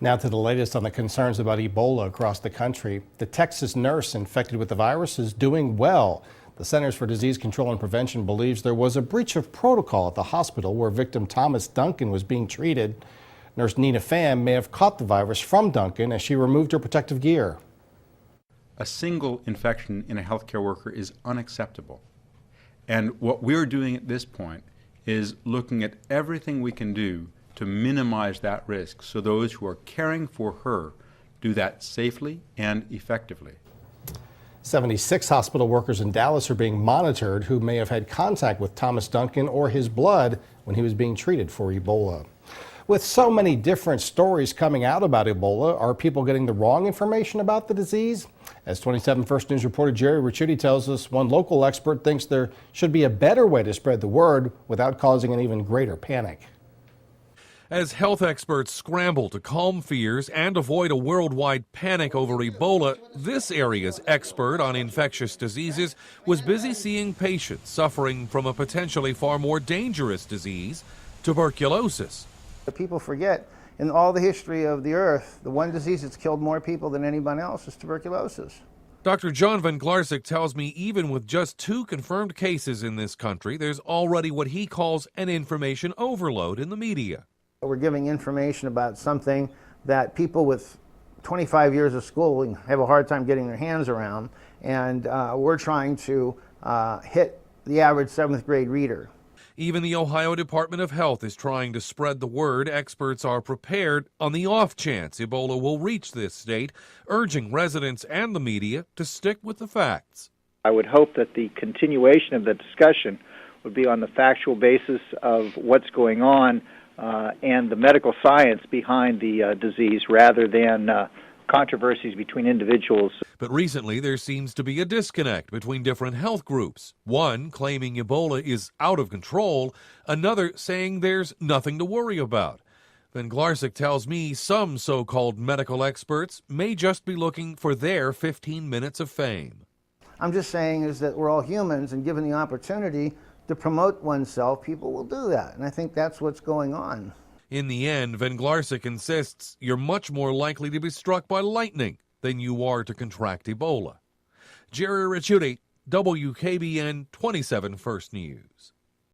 Now to the latest on the concerns about Ebola across the country. The Texas nurse infected with the virus is doing well. The Centers for Disease Control and Prevention believes there was a breach of protocol at the hospital where victim Thomas Duncan was being treated. Nurse Nina Pham may have caught the virus from Duncan as she removed her protective gear. A single infection in a healthcare worker is unacceptable. And what we're doing at this point is looking at everything we can do to minimize that risk so those who are caring for her do that safely and effectively. 76 hospital workers in Dallas are being monitored who may have had contact with Thomas Duncan or his blood when he was being treated for Ebola. With so many different stories coming out about Ebola, are people getting the wrong information about the disease? As 27 First News reporter Gerry Ricciutti tells us, one local expert thinks there should be a better way to spread the word without causing an even greater panic. As health experts scramble to calm fears and avoid a worldwide panic over Ebola, this area's expert on infectious diseases was busy seeing patients suffering from a potentially far more dangerous disease, tuberculosis. People forget, in all the history of the earth, the one disease that's killed more people than anyone else is tuberculosis. Dr. John Van Glarsik tells me even with just 2 confirmed cases in this country, there's already what he calls an information overload in the media. We're giving information about something that people with 25 years of schooling have a hard time getting their hands around, and we're trying to hit the average 7th grade reader. Even the Ohio Department of Health is trying to spread the word. Experts are prepared on the off chance Ebola will reach this state, urging residents and the media to stick with the facts. I would hope that the continuation of the discussion would be on the factual basis of what's going on and the medical science behind the disease rather than controversies between individuals. But recently there seems to be a disconnect between different health groups. One claiming Ebola is out of control, another saying there's nothing to worry about. Van Glarsik tells me some so-called medical experts may just be looking for their 15 minutes of fame. I'm just saying is that we're all humans, and given the opportunity to promote oneself, people will do that. And I think that's what's going on. In the end, Van Glarsik insists you're much more likely to be struck by lightning than you are to contract Ebola. Gerry Ricciutti, WKBN 27 First News.